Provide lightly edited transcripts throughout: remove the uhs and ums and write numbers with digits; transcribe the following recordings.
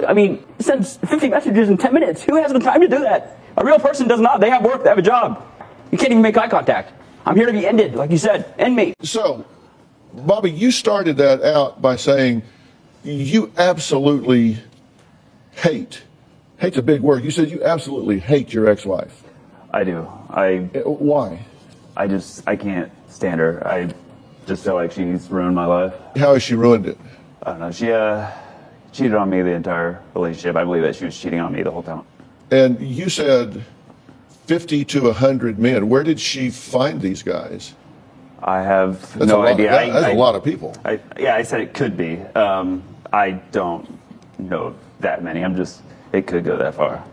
I mean, sends 50 messages in 10 minutes. Who has the time to do that? A real person does not. They have work. They have a job. You can't even make eye contact. I'm here to be ended, like you said. End me. So, Bobby, you started that out by saying you absolutely hate's a big word. You said you absolutely hate your ex-wife. I do. Why? I can't stand her. I just feel like she's ruined my life. How has she ruined it? I don't know. She cheated on me the entire relationship. I believe that she was cheating on me the whole time. And you said 50 to 100 men. Where did she find these guys? I have no idea. That's a lot of people. I said it could be. I don't know that many. It could go that far.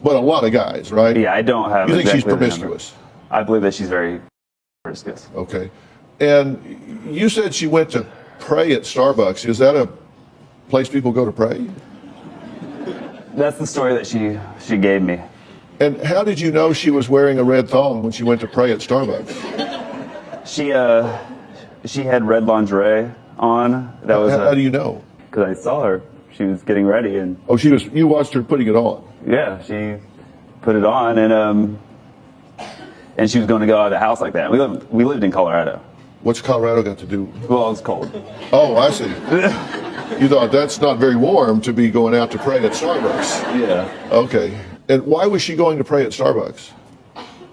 But a lot of guys, right? Yeah, I don't have. You think exactly she's promiscuous? I believe that she's very promiscuous. Okay. And you said she went to pray at Starbucks. Is that a place people go to pray? That's the story that she gave me. And how did you know she was wearing a red thong when she went to pray at Starbucks? She had red lingerie on. That was. How do you know? Because I saw her. She was getting ready and. Oh, you watched her putting it on. Yeah, she put it on and she was going to go out of the house like that. We lived in Colorado. What's Colorado got to do? Well, it's cold. Oh, I see. You thought that's not very warm to be going out to pray at Starbucks. Yeah. Okay. And why was she going to pray at Starbucks?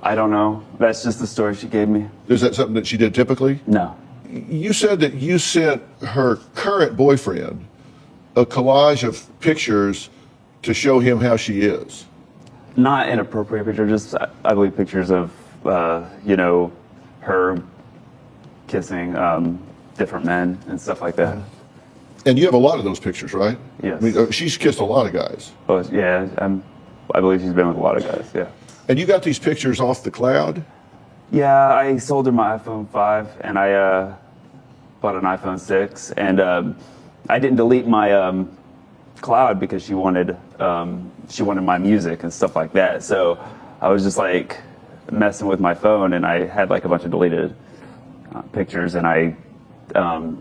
I don't know. That's just the story she gave me. Is that something that she did typically? No. You said that you sent her current boyfriend a collage of pictures to show him how she is. Not inappropriate pictures, just I believe pictures of her kissing different men and stuff like that. And you have a lot of those pictures, right? Yes. I mean, she's kissed a lot of guys. Oh yeah, I believe she's been with a lot of guys. Yeah. And you got these pictures off the cloud? Yeah, I sold her my iPhone 5 and I bought an iPhone 6 and I didn't delete my cloud because she wanted my music and stuff like that. So I was just like messing with my phone and I had like a bunch of deleted pictures and I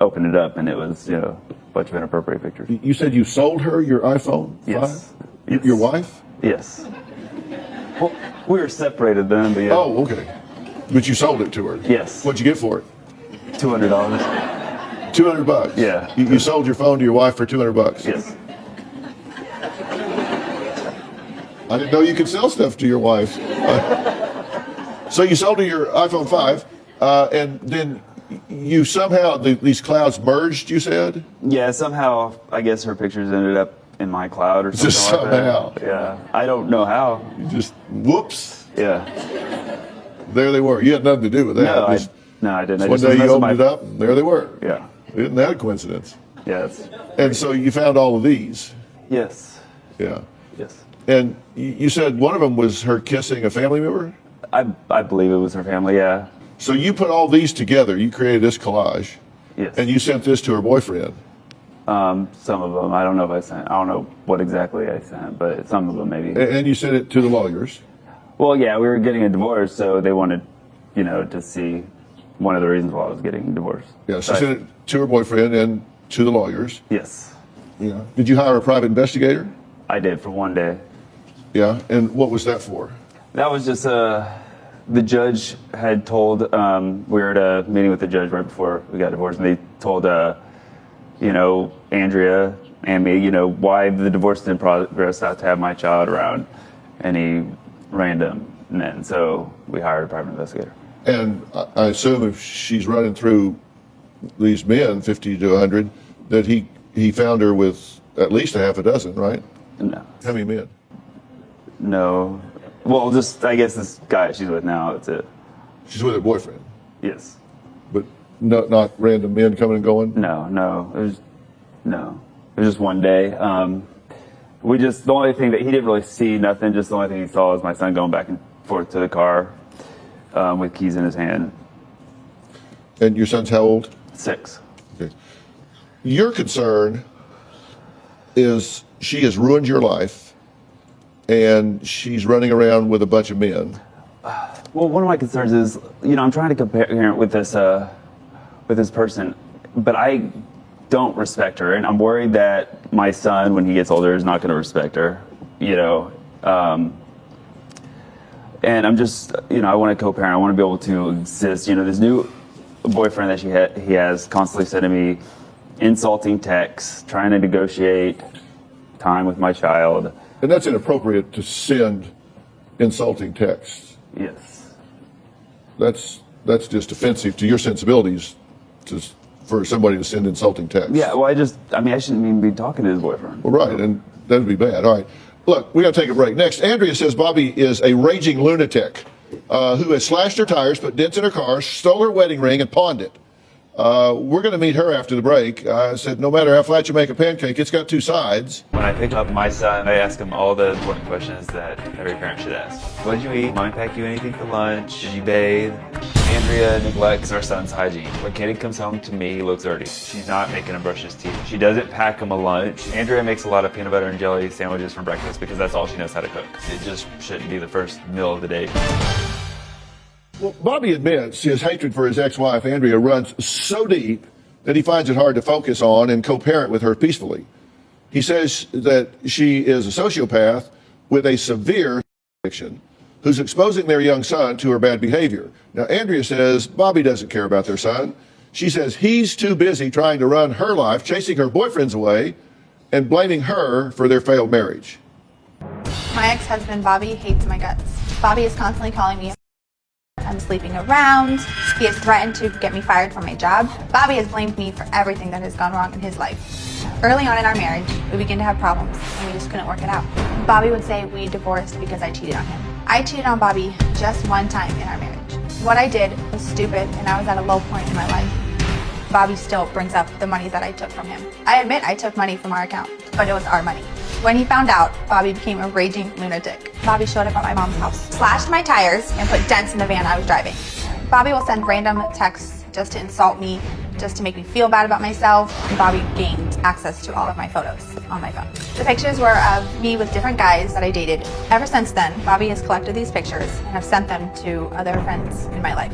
opened it up and it was a bunch of inappropriate pictures. You said you sold her your iPhone 5? Yes. Yes. Your wife? Yes. Well, we were separated then, but yeah. Oh, okay. But you sold it to her? Yes. What'd you get for it? $200. $200? Yeah. You sold your phone to your wife for $200? Yes. I didn't know you could sell stuff to your wife. So you sold her your iPhone 5, and then you somehow, these clouds merged, you said? Yeah, somehow, I guess her pictures ended up in my cloud or something Just like somehow. that. Yeah. I don't know how. You just, whoops. Yeah. There they were. You had nothing to do with that. No, I didn't. One day you opened it up, and there they were. Yeah. Isn't that a coincidence? Yes. And so you found all of these? Yes. Yeah. Yes. And you said one of them was her kissing a family member? I believe it was her family, yeah. So you put all these together, you created this collage. Yes. And you sent this to her boyfriend. Some of them, I don't know if I sent. I don't know what exactly I sent, but some of them maybe. And you sent it to the lawyers. Well, yeah, we were getting a divorce, so they wanted, to see one of the reasons why I was getting divorced. Yeah, so sent it to her boyfriend and to the lawyers. Yes. Yeah. Did you hire a private investigator? I did for one day. Yeah, and what was that for? That was just the judge had told, we were at a meeting with the judge right before we got divorced, and they told, Andrea and me, why the divorce didn't progress out to have my child around any random men. So we hired a private investigator. And I assume if she's running through these men, 50 to 100, that he found her with at least a half a dozen, right? No. How many men? No. Well, just, I guess this guy she's with now, that's it. She's with her boyfriend? Yes. But not random men coming and going? No. It was just one day. The only thing that he didn't really see nothing, just the only thing he saw was my son going back and forth to the car with keys in his hand. And your son's how old? 6. Okay. Your concern is she has ruined your life and she's running around with a bunch of men. Well, one of my concerns is, I'm trying to compare with this person, but don't respect her, and I'm worried that my son, when he gets older, is not going to respect her. And I'm just, I want to co-parent. I want to be able to exist. This new boyfriend that he has constantly sending me insulting texts, trying to negotiate time with my child. And that's inappropriate to send insulting texts. Yes. That's just offensive to your sensibilities for somebody to send insulting texts. Yeah, well, I shouldn't even be talking to his boyfriend. Well, right, and that would be bad. All right. Look, we got to take a break. Next, Andrea says Bobby is a raging lunatic who has slashed her tires, put dents in her car, stole her wedding ring, and pawned it. We're going to meet her after the break. I said, no matter how flat you make a pancake, it's got two sides. When I pick up my son, I ask him all the important questions that every parent should ask. What did you eat? Mom pack you anything for lunch? Did you bathe? Andrea neglects our son's hygiene. When Katie comes home to me, he looks dirty. She's not making him brush his teeth. She doesn't pack him a lunch. Andrea makes a lot of peanut butter and jelly sandwiches for breakfast because that's all she knows how to cook. It just shouldn't be the first meal of the day. Well, Bobby admits his hatred for his ex-wife, Andrea, runs so deep that he finds it hard to focus on and co-parent with her peacefully. He says that she is a sociopath with a severe addiction who's exposing their young son to her bad behavior. Now, Andrea says Bobby doesn't care about their son. She says he's too busy trying to run her life, chasing her boyfriends away, and blaming her for their failed marriage. My ex-husband, Bobby, hates my guts. Bobby is constantly calling me I'm sleeping around. He has threatened to get me fired from my job. Bobby has blamed me for everything that has gone wrong in his life. Early on in our marriage, we began to have problems, and we just couldn't work it out. Bobby would say we divorced because I cheated on him. I cheated on Bobby just one time in our marriage. What I did was stupid, and I was at a low point in my life. Bobby still brings up the money that I took from him. I admit I took money from our account, but it was our money. When he found out, Bobby became a raging lunatic. Bobby showed up at my mom's house, slashed my tires, and put dents in the van I was driving. Bobby will send random texts just to insult me, just to make me feel bad about myself. And Bobby gained access to all of my photos on my phone. The pictures were of me with different guys that I dated. Ever since then, Bobby has collected these pictures and have sent them to other friends in my life.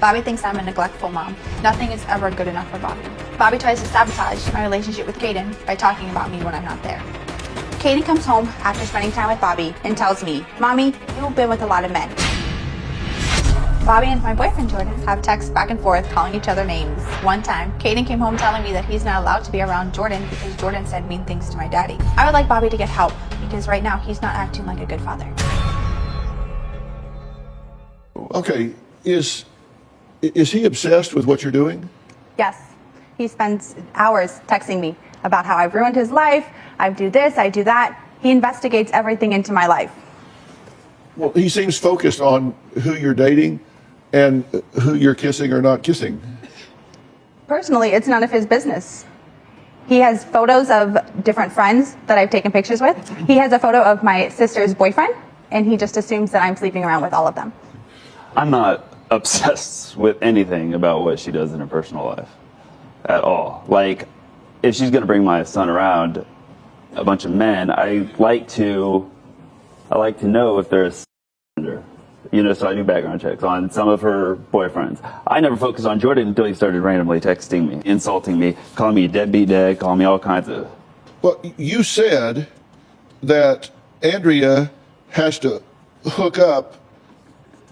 Bobby thinks I'm a neglectful mom. Nothing is ever good enough for Bobby. Bobby tries to sabotage my relationship with Kaden by talking about me when I'm not there. Kaden comes home after spending time with Bobby and tells me, Mommy, you've been with a lot of men. Bobby and my boyfriend Jordan have texts back and forth calling each other names. One time, Kaden came home telling me that he's not allowed to be around Jordan because Jordan said mean things to my daddy. I would like Bobby to get help because right now he's not acting like a good father. Okay, is he obsessed with what you're doing? Yes. He spends hours texting me about how I've ruined his life, I do this, I do that. He investigates everything into my life. Well, he seems focused on who you're dating and who you're kissing or not kissing. Personally, it's none of his business. He has photos of different friends that I've taken pictures with. He has a photo of my sister's boyfriend, and he just assumes that I'm sleeping around with all of them. I'm not obsessed with anything about what she does in her personal life at all. Like, if she's going to bring my son around a bunch of men, I like to know if they're a offender. So I do background checks on some of her boyfriends. I never focused on Jordan until he started randomly texting me, insulting me, calling me a deadbeat dad, calling me all kinds of... Well, you said that Andrea has to hook up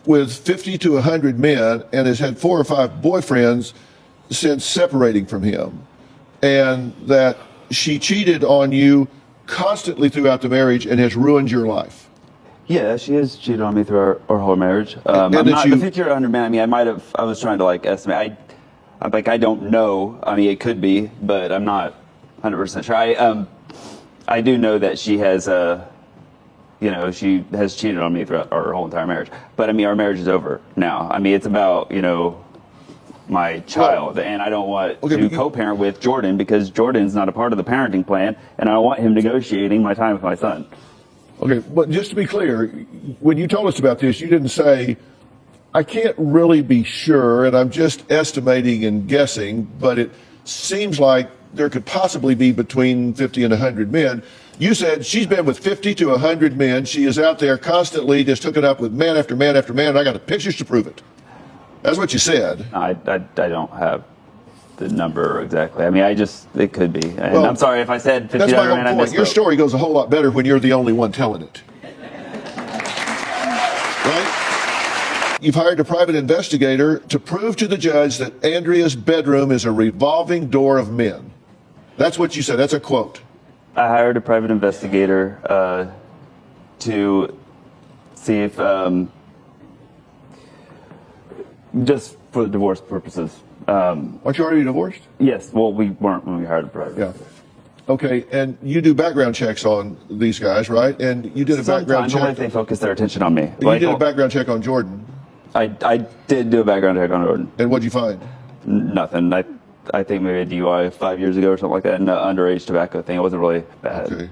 with 50 to 100 men and has had 4 or 5 boyfriends since separating from him, and that she cheated on you constantly throughout the marriage and has ruined your life. Yeah, she has cheated on me through our whole marriage. I'm not the 50 or 100 men. I mean, I was trying to estimate. I don't know. I mean, it could be, but I'm not 100% sure. I do know that she has, she has cheated on me throughout our whole entire marriage. But I mean, our marriage is over now. I mean, it's about, my child, and I don't want to co-parent with Jordan because Jordan's not a part of the parenting plan, and I don't want him negotiating my time with my son. Okay, but just to be clear, when you told us about this, you didn't say, I can't really be sure, and I'm just estimating and guessing, but it seems like there could possibly be between 50 and 100 men. You said she's been with 50 to 100 men. She is out there constantly just hooking up with man after man after man, and I got the pictures to prove it. That's what you said. I don't have the number exactly. I mean, it could be. And Well, I'm sorry if I said 50 That's my grand. whole point. Your story goes a whole lot better when you're the only one telling it. Right? You've hired a private investigator to prove to the judge that Andrea's bedroom is a revolving door of men. That's what you said. That's a quote. I hired a private investigator to see if, just for divorce purposes. Aren't you already divorced? Yes. Well, we weren't when we hired a private. Yeah. Okay, and you do background checks on these guys, right? And you did a background Sometimes only check. if they focus their attention on me. You did a background check on Jordan. I did do a background check on Jordan. And what'd you find? Nothing. I think maybe a DUI 5 years ago or something like that, and an underage tobacco thing. It wasn't really bad. Okay.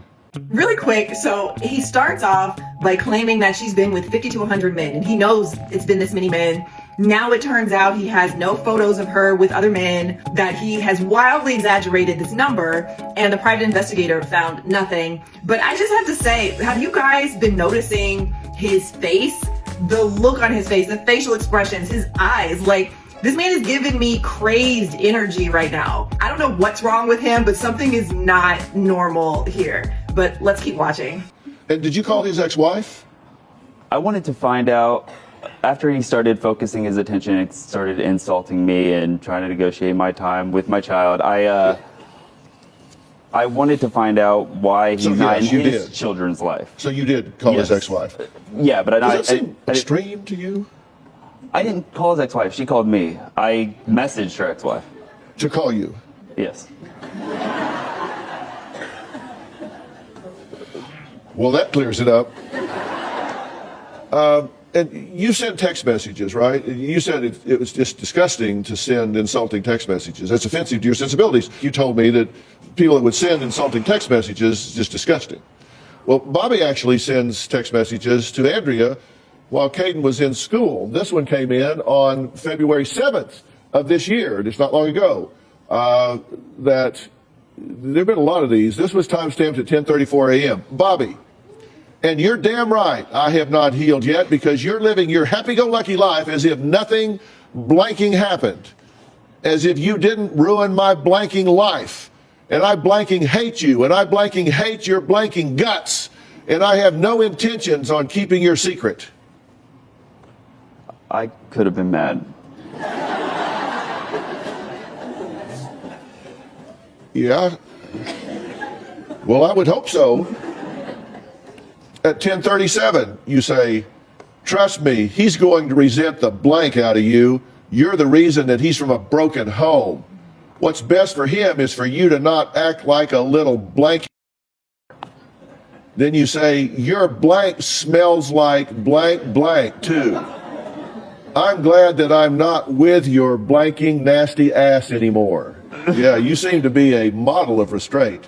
Really quick, so he starts off by claiming that she's been with 50 to 100 men, and he knows it's been this many men. Now it turns out he has no photos of her with other men, that he has wildly exaggerated this number, and the private investigator found nothing. But I just have to say, have you guys been noticing his face? The look on his face, the facial expressions, his eyes, like, this man is giving me crazed energy right now. I don't know what's wrong with him, but something is not normal here. But let's keep watching. And did you call his ex-wife? I wanted to find out, after he started focusing his attention and started insulting me and trying to negotiate my time with my child, I wanted to find out why he's not in his children's life. So you did call his ex-wife? Yeah, but Does that seem extreme to you? I didn't call his ex-wife. She called me. I messaged her ex-wife. To call you? Yes. Well, that clears it up. And you sent text messages, right? You said it was just disgusting to send insulting text messages. That's offensive to your sensibilities. You told me that people that would send insulting text messages is just disgusting. Well, Bobby actually sends text messages to Andrea while Caden was in school. This one came in on February 7th of this year. It's not long ago. That there have been a lot of these. This was timestamped at 10:34 a.m. Bobby, and you're damn right I have not healed yet, because you're living your happy-go-lucky life as if nothing blanking happened, as if you didn't ruin my blanking life. And I blanking hate you, and I blanking hate your blanking guts, and I have no intentions on keeping your secret. I could have been mad. Yeah. Well, I would hope so. At 10:37, you say, trust me, he's going to resent the blank out of you. You're the reason that he's from a broken home. What's best for him is for you to not act like a little blank. Then you say, your blank smells like blank blank too. I'm glad that I'm not with your blanking nasty ass anymore. Yeah, you seem to be a model of restraint.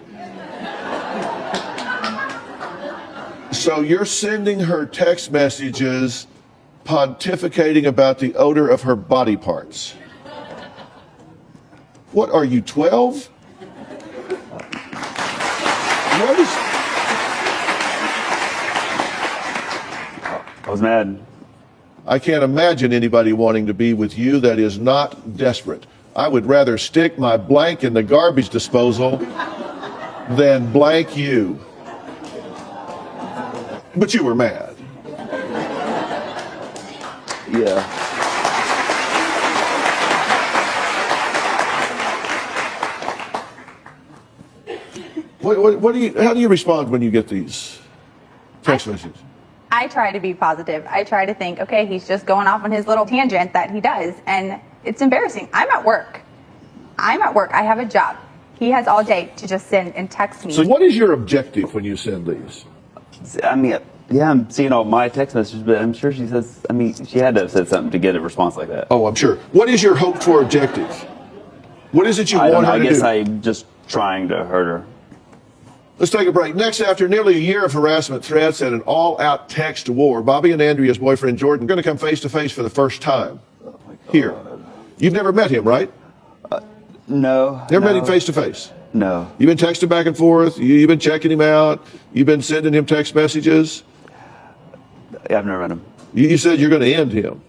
So you're sending her text messages pontificating about the odor of her body parts. What are you, 12? What is... I was mad. I can't imagine anybody wanting to be with you that is not desperate. I would rather stick my blank in the garbage disposal than blank you. But you were mad. Yeah. How do you respond when you get these text messages? I try to be positive. I try to think, okay, he's just going off on his little tangent that he does, and it's embarrassing. I'm at work. I have a job. He has all day to just send and text me. So what is your objective when you send these? I mean, yeah, I'm seeing all my text messages, but I'm sure she says, I mean, she had to have said something to get a response like that. Oh, I'm sure. What is your hoped for objective? What is it you want her to do? I guess I'm just trying to hurt her. Let's take a break. Next, after nearly a year of harassment, threats, and an all-out text war, Bobby and Andrea's boyfriend, Jordan, are going to come face-to-face for the first time here. You've never met him, right? No. Never met him face-to-face? No. You've been texting back and forth? You've been checking him out? You've been sending him text messages? Yeah, I've never met him. You said you're going to end him.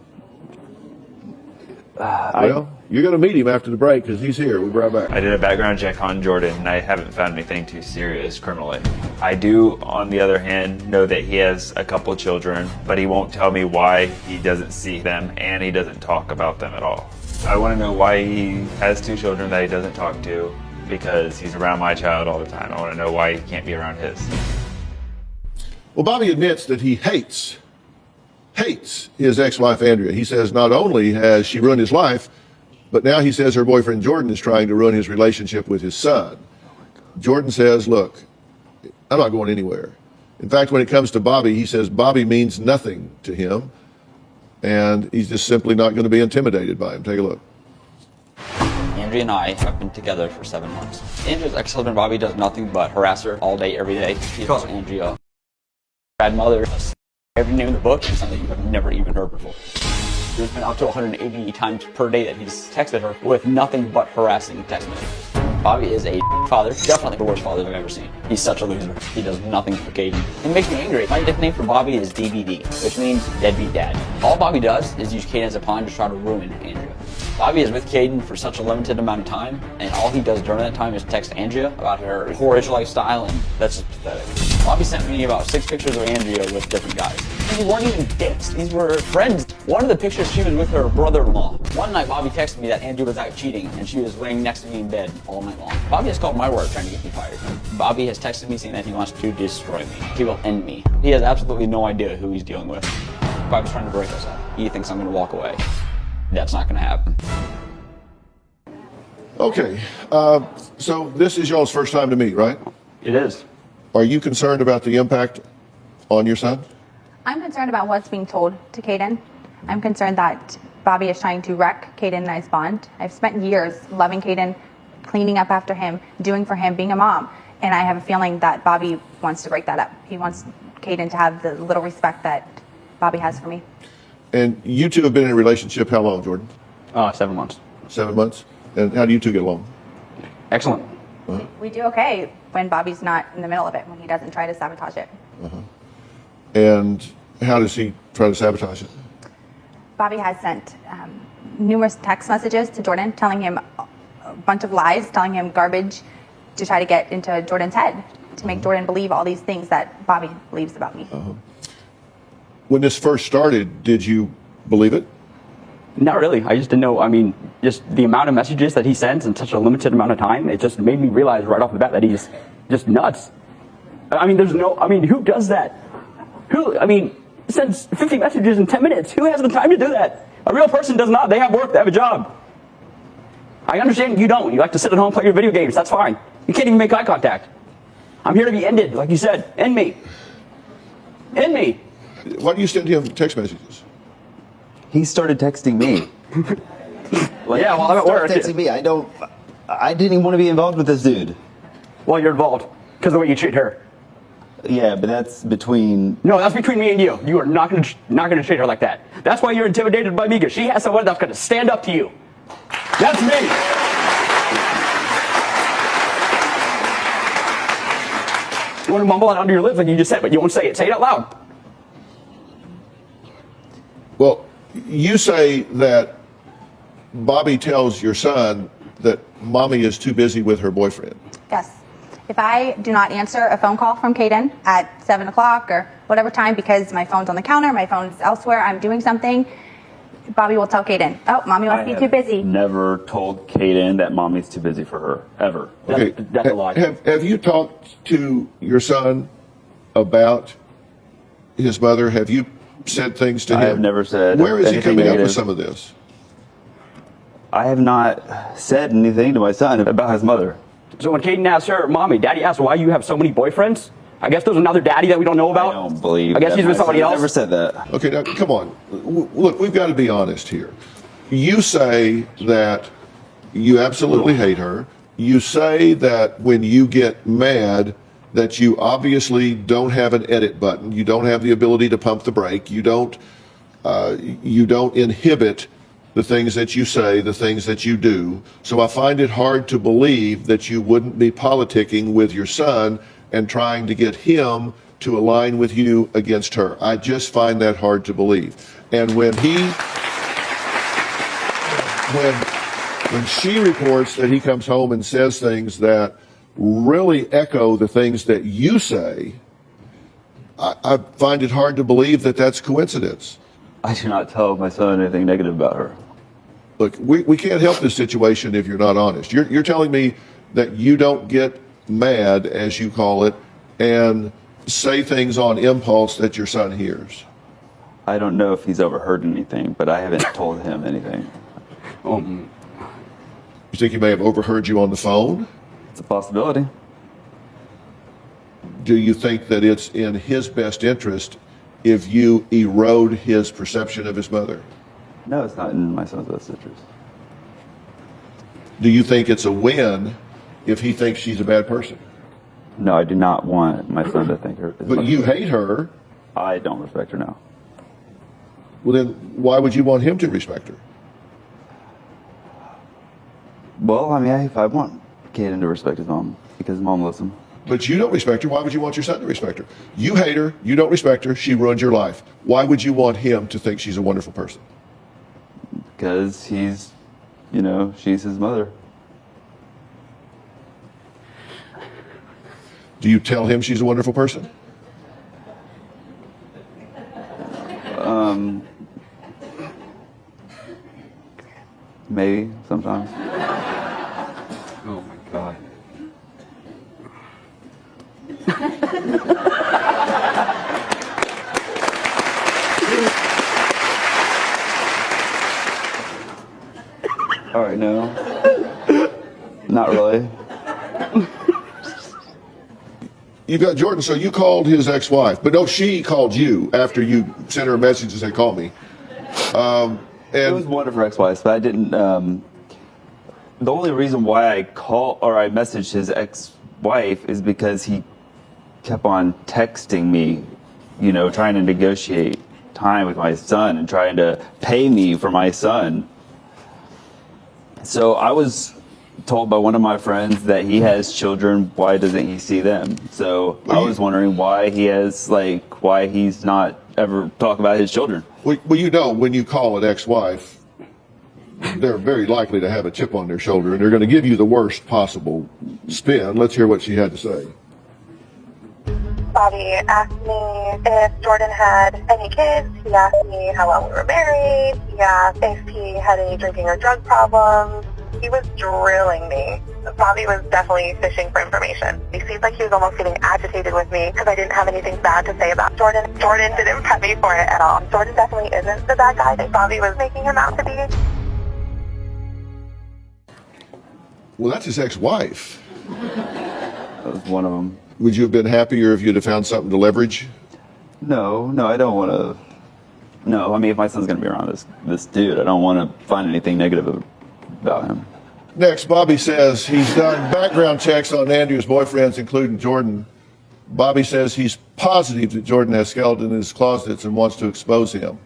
Well, You're going to meet him after the break because he's here. We'll be right back. I did a background check on Jordan, and I haven't found anything too serious criminally. I do, on the other hand, know that he has a couple children, but he won't tell me why he doesn't see them, and he doesn't talk about them at all. I want to know why he has 2 children that he doesn't talk to, because he's around my child all the time. I want to know why he can't be around his. Well, Bobby admits that he hates his ex-wife, Andrea. He says not only has she ruined his life, but now he says her boyfriend Jordan is trying to ruin his relationship with his son. Jordan says, look, I'm not going anywhere. In fact, when it comes to Bobby, he says Bobby means nothing to him, and he's just simply not going to be intimidated by him. Take a look. Andrea and I have been together for 7 months. Andrea's ex-husband Bobby does nothing but harass her all day, every day. He calls Andrea a bad mother, every name in the book, and something you have never even heard before. There's been up to 180 times per day that he's texted her with nothing but harassing text messages. Bobby is a father, definitely the worst father I've ever seen. He's such a loser. He does nothing for Caden. It makes me angry. My nickname for Bobby is DVD, which means deadbeat dad. All Bobby does is use Caden as a pawn to try to ruin Andrea. Bobby is with Caden for such a limited amount of time, and all he does during that time is text Andrea about her whorish lifestyle, and that's just pathetic. Bobby sent me about 6 pictures of Andrea with different guys. These weren't even dates. These were friends. One of the pictures, she was with her brother-in-law. One night, Bobby texted me that Andrea was out cheating, and she was laying next to me in bed all night long. Bobby has called my work trying to get me fired. Bobby has texted me saying that he wants to destroy me. He will end me. He has absolutely no idea who he's dealing with. Bobby's trying to break us up. He thinks I'm going to walk away. That's not going to happen. Okay, so this is y'all's first time to meet, right? It is. Are you concerned about the impact on your son? I'm concerned about what's being told to Caden. I'm concerned that Bobby is trying to wreck Caden and I's bond. I've spent years loving Caden, cleaning up after him, doing for him, being a mom. And I have a feeling that Bobby wants to break that up. He wants Caden to have the little respect that Bobby has for me. And you two have been in a relationship how long, Jordan? 7 months. 7 months? And how do you two get along? Excellent. We do okay when Bobby's not in the middle of it, when he doesn't try to sabotage it. And how does he try to sabotage it? Bobby has sent numerous text messages to Jordan telling him a bunch of lies, telling him garbage to try to get into Jordan's head, to make Jordan believe all these things that Bobby believes about me. When this first started, did you believe it? Not really. I just didn't know. I mean, just the amount of messages that he sends in such a limited amount of time, it just made me realize right off the bat that he's just nuts. I mean, who does that? Sends 50 messages in 10 minutes. Who has the time to do that? A real person does not. They have work. They have a job. I understand you don't. You like to sit at home and play your video games. That's fine. You can't even make eye contact. I'm here to be ended, like you said. End me. End me. Why do you send him text messages? He started texting me. Yeah, well, I'm at work. Texting me. I didn't even want to be involved with this dude. Well, you're involved because of the way you treat her. Yeah, but that's between. No, that's between me and you. You are not going to treat her like that. That's why you're intimidated by me, because she has someone that's going to stand up to you. That's me. You want to mumble it under your lips like you just said, but you won't say it. Say it out loud. Well, you say that Bobby tells your son that mommy is too busy with her boyfriend. Yes. If I do not answer a phone call from Caden at 7 o'clock or whatever time because my phone's on the counter, my phone's elsewhere, I'm doing something, Bobby will tell Caden, oh, mommy must be too busy. Never told Caden that mommy's too busy for her, ever. Okay. That's a lie. Have you talked to your son about his mother? Have you said things to him? I have never said Where is he anything coming up with negative. some of this? I have not said anything to my son about his mother. So when Caden asks her, mommy, daddy asks why you have so many boyfriends, I guess there's another daddy that we don't know about. I don't believe. I guess that he's with my somebody son else. Never said that. Okay, now come on. Look, we've got to be honest here. You say that you absolutely hate her. You say that when you get mad, that you obviously don't have an edit button. You don't have the ability to pump the brake. You don't inhibit the things that you say, the things that you do. So I find it hard to believe that you wouldn't be politicking with your son and trying to get him to align with you against her. I just find that hard to believe. And when When she reports that he comes home and says things that really echo the things that you say, I find it hard to believe that that's coincidence. I do not tell my son anything negative about her. Look, we can't help this situation if you're not honest. You're telling me that you don't get mad, as you call it, and say things on impulse that your son hears. I don't know if he's overheard anything, but I haven't told him anything. You think he may have overheard you on the phone? It's a possibility. Do you think that it's in his best interest if you erode his perception of his mother? No, it's not in my son's best interest. Do you think it's a win if he thinks she's a bad person? No, I do not want my son to think her. But you hate her. I don't respect her now. Well, then why would you want him to respect her? Well, I mean, if I want Caden to respect his mom, because his mom loves him. But you don't respect her. Why would you want your son to respect her? You hate her. You don't respect her. She ruined your life. Why would you want him to think she's a wonderful person? Because he's, she's his mother. Do you tell him she's a wonderful person? Maybe, sometimes. Oh my God. All right, no. Not really. You got Jordan, so you called his ex-wife, but no, she called you after you sent her a message and said, call me. It was one of her ex-wives, but I didn't. The only reason why I messaged his ex-wife is because he kept on texting me, trying to negotiate time with my son and trying to pay me for my son. So I was told by one of my friends that he has children. Why doesn't he see them? So I was wondering why why he's not ever talking about his children. Well, when you call an ex-wife, they're very likely to have a chip on their shoulder, and they're going to give you the worst possible spin. Let's hear what she had to say. Bobby asked me if Jordan had any kids. He asked me how long we were married. He asked if he had any drinking or drug problems. He was drilling me. Bobby was definitely fishing for information. He seemed like he was almost getting agitated with me because I didn't have anything bad to say about Jordan. Jordan didn't prep me for it at all. Jordan definitely isn't the bad guy that Bobby was making him out to be. Well, that's his ex-wife. That was one of them. Would you have been happier if you'd have found something to leverage? No, I don't want to. No, I mean, if my son's going to be around this dude, I don't want to find anything negative about him. Next, Bobby says he's done background checks on Andrea's boyfriends, including Jordan. Bobby says he's positive that Jordan has skeletons in his closets and wants to expose him.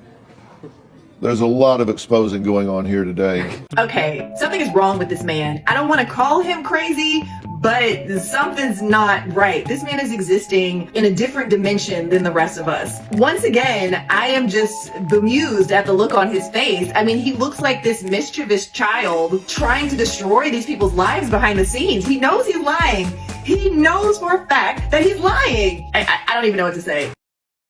There's a lot of exposing going on here today. Okay, something is wrong with this man. I don't want to call him crazy, but something's not right. This man is existing in a different dimension than the rest of us. Once again, I am just bemused at the look on his face. I mean, he looks like this mischievous child trying to destroy these people's lives behind the scenes. He knows he's lying. He knows for a fact that he's lying. I don't even know what to say.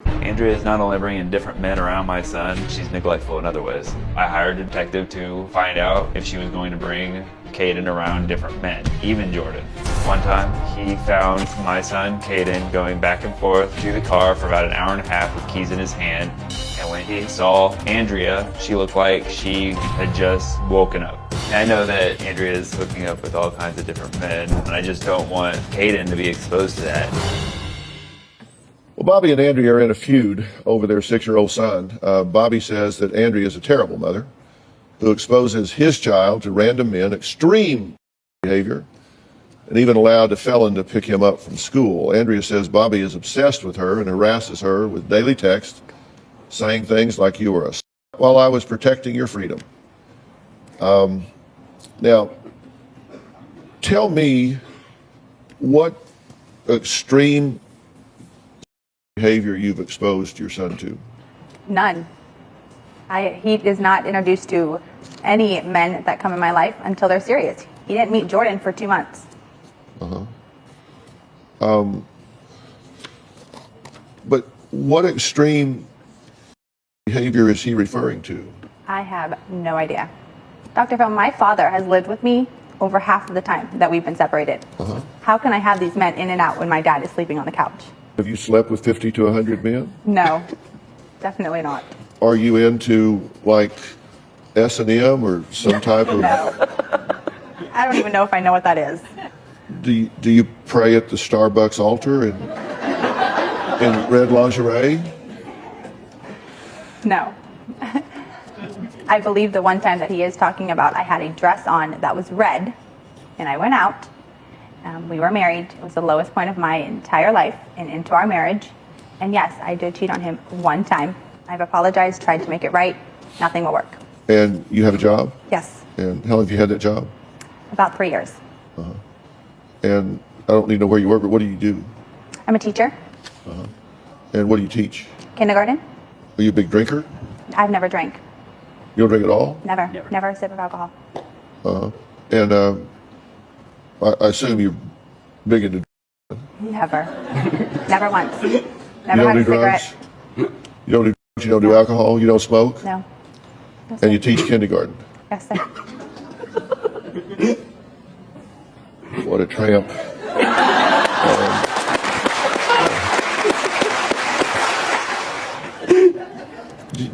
Andrea is not only bringing different men around my son, she's neglectful in other ways. I hired a detective to find out if she was going to bring Caden around different men, even Jordan. One time, he found my son, Caden, going back and forth to the car for about an hour and a half with keys in his hand. And when he saw Andrea, she looked like she had just woken up. And I know that Andrea is hooking up with all kinds of different men, and I just don't want Caden to be exposed to that. Well, Bobby and Andrea are in a feud over their 6-year-old son. Bobby says that Andrea is a terrible mother who exposes his child to random men, extreme behavior, and even allowed a felon to pick him up from school. Andrea says Bobby is obsessed with her and harasses her with daily texts, saying things like, "You were a while I was protecting your freedom." Now, tell me what extreme behavior you've exposed your son to. None. He is not introduced to any men that come in my life until they're serious. He didn't meet Jordan for 2 months. But what extreme behavior is he referring to? I have no idea. Dr. Phil, my father has lived with me over half of the time that we've been separated. How can I have these men in and out when my dad is sleeping on the couch? Have you slept with 50 to 100 men? No, definitely not. Are you into like S&M or some type of... No. I don't even know if I know what that is. Do you pray at the Starbucks altar in red lingerie? No. I believe the one time that he is talking about, I had a dress on that was red, and I went out. We were married. It was the lowest point of my entire life and into our marriage. And yes, I did cheat on him one time. I've apologized, tried to make it right. Nothing will work. And you have a job? Yes, And how long have you had that job? about 3 years. And I don't need to know where you work, but what do you do? I'm a teacher, And what do you teach? kindergarten. Are you a big drinker? I've never drank. You don't drink at all? Never a sip of alcohol. And I assume you're big into... Never. Never once. You Never don't had do a drugs? cigarette. You don't do drugs? You don't do alcohol? You don't smoke? No. No, And you sir. teach kindergarten? Yes, sir. What a tramp.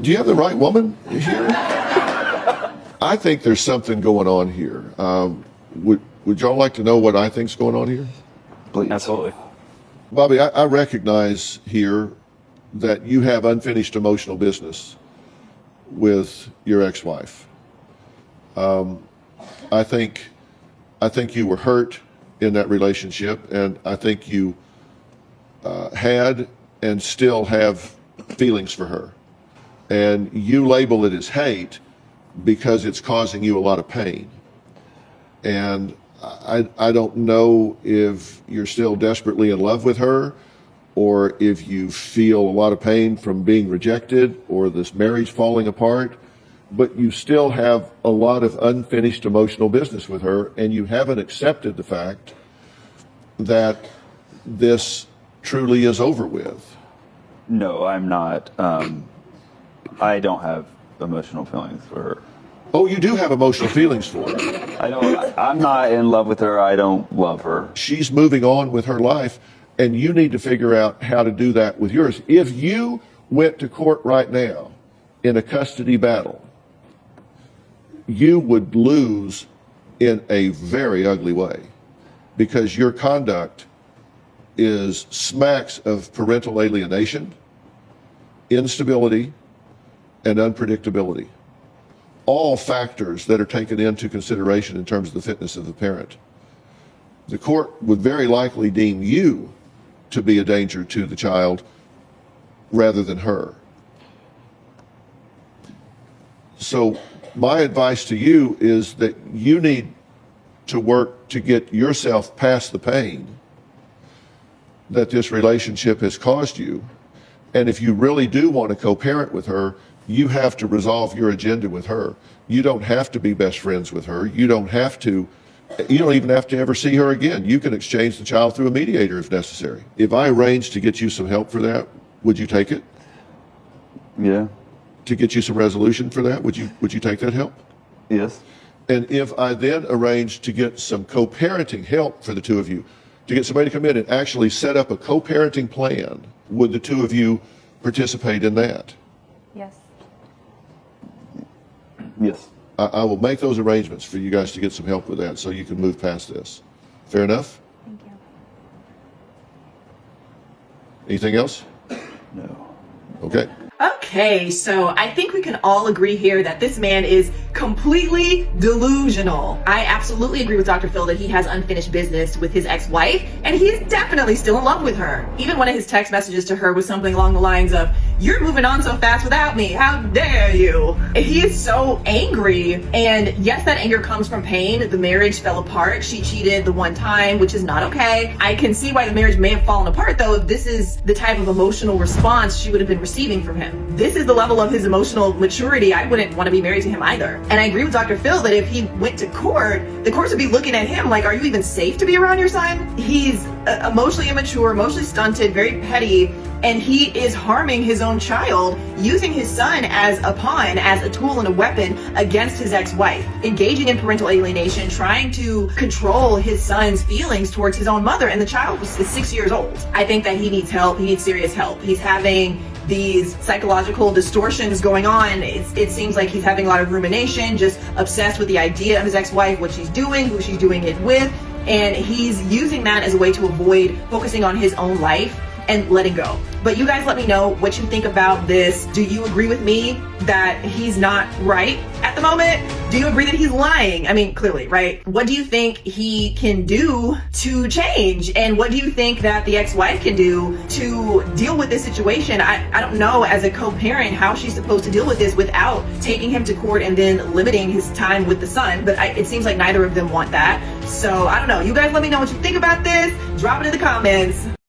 Do you have the right woman here? I think there's something going on here. Would y'all like to know what I think's going on here? Please. Absolutely. Bobby, I recognize here that you have unfinished emotional business with your ex-wife. I think you were hurt in that relationship, and I think you had and still have feelings for her. And you label it as hate because it's causing you a lot of pain. And I don't know if you're still desperately in love with her, or if you feel a lot of pain from being rejected or this marriage falling apart, but you still have a lot of unfinished emotional business with her, and you haven't accepted the fact that this truly is over with. No, I'm not. I don't have emotional feelings for her. Oh, you do have emotional feelings for her. I'm not in love with her. I don't love her. She's moving on with her life, and you need to figure out how to do that with yours. If you went to court right now in a custody battle, you would lose in a very ugly way, because your conduct is smacks of parental alienation, instability, and unpredictability. All factors that are taken into consideration in terms of the fitness of the parent. The court would very likely deem you to be a danger to the child rather than her. So my advice to you is that you need to work to get yourself past the pain that this relationship has caused you. And if you really do want to co-parent with her, you have to resolve your agenda with her. You don't have to be best friends with her. You don't even have to ever see her again. You can exchange the child through a mediator if necessary. If I arranged to get you some help for that, would you take it? Yeah. To get you some resolution for that, would you take that help? Yes. And if I then arranged to get some co-parenting help for the two of you, to get somebody to come in and actually set up a co-parenting plan, would the two of you participate in that? Yes. Yes. I will make those arrangements for you guys to get some help with that so you can move past this. Fair enough? Thank you. Anything else? No. Okay. Okay, so I think we can all agree here that this man is completely delusional. I absolutely agree with Dr. Phil that he has unfinished business with his ex-wife, and he is definitely still in love with her. Even one of his text messages to her was something along the lines of, You're moving on so fast without me. How dare you? He is so angry. And yes, that anger comes from pain. The marriage fell apart. She cheated the one time, which is not okay. I can see why the marriage may have fallen apart, though, if this is the type of emotional response she would have been receiving from him. This is the level of his emotional maturity. I wouldn't want to be married to him either. And I agree with Dr. Phil that if he went to court, the courts would be looking at him like, are you even safe to be around your son? He's emotionally immature, emotionally stunted, very petty, and he is harming his own child, using his son as a pawn, as a tool and a weapon against his ex-wife, engaging in parental alienation, trying to control his son's feelings towards his own mother, and the child is 6 years old. I think that he needs help. He needs serious help. He's having these psychological distortions going on. It seems like he's having a lot of rumination, just obsessed with the idea of his ex-wife, what she's doing, who she's doing it with, and he's using that as a way to avoid focusing on his own life and letting go. But you guys let me know what you think about this. Do you agree with me that he's not right at the moment? Do you agree that he's lying? I mean, clearly, right? What do you think he can do to change? And what do you think that the ex-wife can do to deal with this situation? I don't know, as a co-parent, how she's supposed to deal with this without taking him to court and then limiting his time with the son. But it seems like neither of them want that. So I don't know. You guys let me know what you think about this. Drop it in the comments.